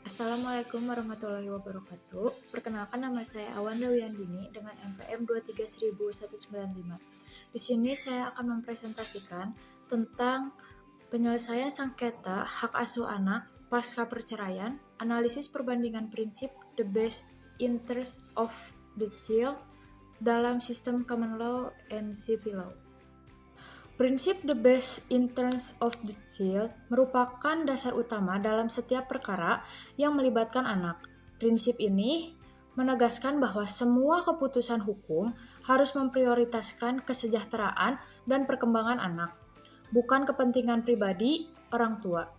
Assalamualaikum warahmatullahi wabarakatuh. Perkenalkan, nama saya Awanda Wiyandini dengan NPM 23195. Di sini saya akan mempresentasikan tentang penyelesaian sengketa hak asuh anak pasca perceraian, analisis perbandingan prinsip the best interest of the child dalam sistem common law and civil law. Prinsip the best interest of the child merupakan dasar utama dalam setiap perkara yang melibatkan anak. Prinsip ini menegaskan bahwa semua keputusan hukum harus memprioritaskan kesejahteraan dan perkembangan anak, bukan kepentingan pribadi orang tua.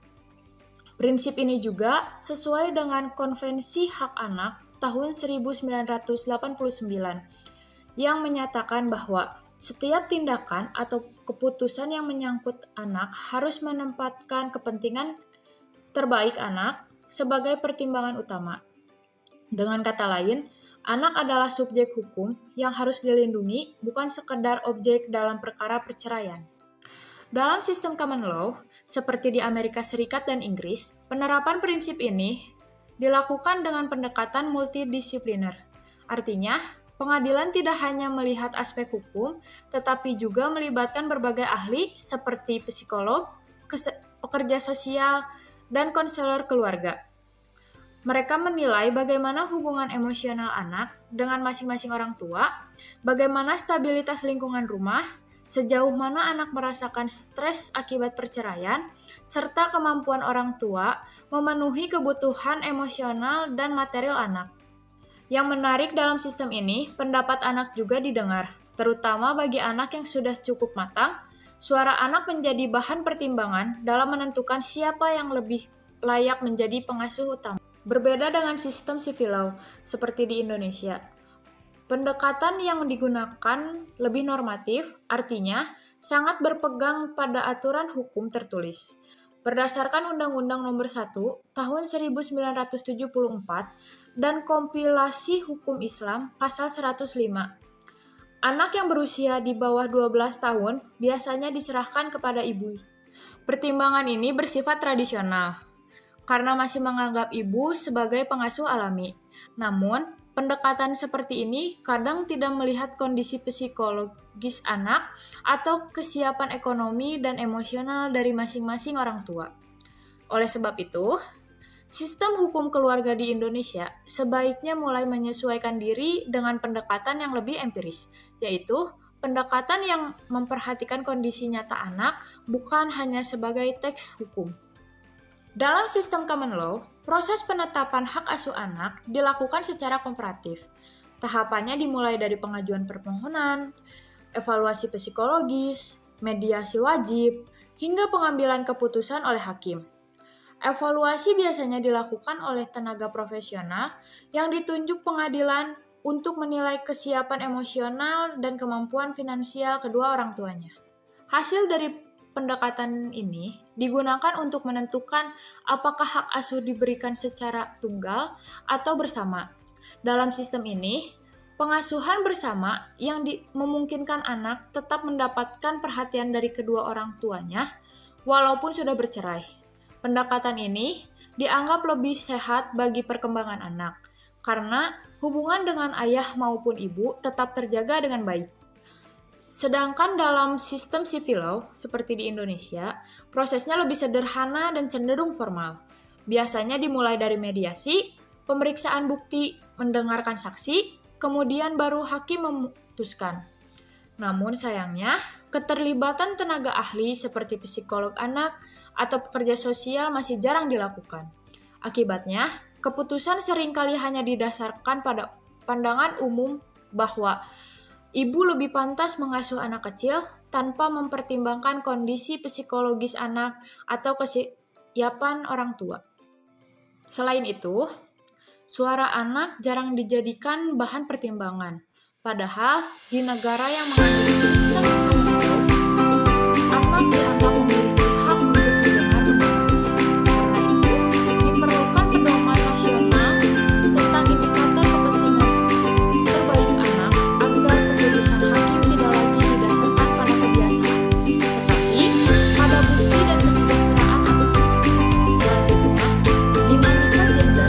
Prinsip ini juga sesuai dengan Konvensi Hak Anak tahun 1989 yang menyatakan bahwa setiap tindakan atau keputusan yang menyangkut anak harus menempatkan kepentingan terbaik anak sebagai pertimbangan utama. Dengan kata lain, anak adalah subjek hukum yang harus dilindungi, bukan sekedar objek dalam perkara perceraian. Dalam sistem common law, seperti di Amerika Serikat dan Inggris, penerapan prinsip ini dilakukan dengan pendekatan multidisipliner. Artinya, pengadilan tidak hanya melihat aspek hukum, tetapi juga melibatkan berbagai ahli seperti psikolog, pekerja sosial, dan konselor keluarga. Mereka menilai bagaimana hubungan emosional anak dengan masing-masing orang tua, bagaimana stabilitas lingkungan rumah, sejauh mana anak merasakan stres akibat perceraian, serta kemampuan orang tua memenuhi kebutuhan emosional dan material anak. Yang menarik dalam sistem ini, pendapat anak juga didengar, terutama bagi anak yang sudah cukup matang. Suara anak menjadi bahan pertimbangan dalam menentukan siapa yang lebih layak menjadi pengasuh utama. Berbeda dengan sistem civil law seperti di Indonesia, pendekatan yang digunakan lebih normatif, artinya sangat berpegang pada aturan hukum tertulis. Berdasarkan Undang-Undang Nomor 1 Tahun 1974 dan kompilasi hukum Islam Pasal 105, anak yang berusia di bawah 12 tahun biasanya diserahkan kepada ibu. Pertimbangan ini bersifat tradisional, karena masih menganggap ibu sebagai pengasuh alami. Namun, pendekatan seperti ini kadang tidak melihat kondisi psikologis anak atau kesiapan ekonomi dan emosional dari masing-masing orang tua. Oleh sebab itu, sistem hukum keluarga di Indonesia sebaiknya mulai menyesuaikan diri dengan pendekatan yang lebih empiris, yaitu pendekatan yang memperhatikan kondisi nyata anak, bukan hanya sebagai teks hukum. Dalam sistem common law, proses penetapan hak asuh anak dilakukan secara komparatif. Tahapannya dimulai dari pengajuan permohonan, evaluasi psikologis, mediasi wajib, hingga pengambilan keputusan oleh hakim. Evaluasi biasanya dilakukan oleh tenaga profesional yang ditunjuk pengadilan untuk menilai kesiapan emosional dan kemampuan finansial kedua orang tuanya. Hasil dari pendekatan ini digunakan untuk menentukan apakah hak asuh diberikan secara tunggal atau bersama. Dalam sistem ini, pengasuhan bersama yang memungkinkan anak tetap mendapatkan perhatian dari kedua orang tuanya walaupun sudah bercerai. Pendekatan ini dianggap lebih sehat bagi perkembangan anak, karena hubungan dengan ayah maupun ibu tetap terjaga dengan baik. Sedangkan dalam sistem civil law, seperti di Indonesia, prosesnya lebih sederhana dan cenderung formal. Biasanya dimulai dari mediasi, pemeriksaan bukti, mendengarkan saksi, kemudian baru hakim memutuskan. Namun sayangnya, keterlibatan tenaga ahli seperti psikolog anak atau pekerja sosial masih jarang dilakukan. Akibatnya, keputusan seringkali hanya didasarkan pada pandangan umum bahwa ibu lebih pantas mengasuh anak kecil tanpa mempertimbangkan kondisi psikologis anak atau kesiapan orang tua. Selain itu, suara anak jarang dijadikan bahan pertimbangan. Padahal di negara yang menganut sistem anak dianggap memiliki hak untuk didengar. Karena itu, diperlukan pedoman nasional tentang indikator kepentingan terbaik anak agar keputusan hakim tidak lagi didasarkan pada kebiasaan, tetapi pada bukti dan kesejahteraan anak. Selanjutnya, dinamika gender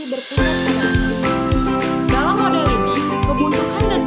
berpusat pada anak. Dalam model ini, kebutuhan dan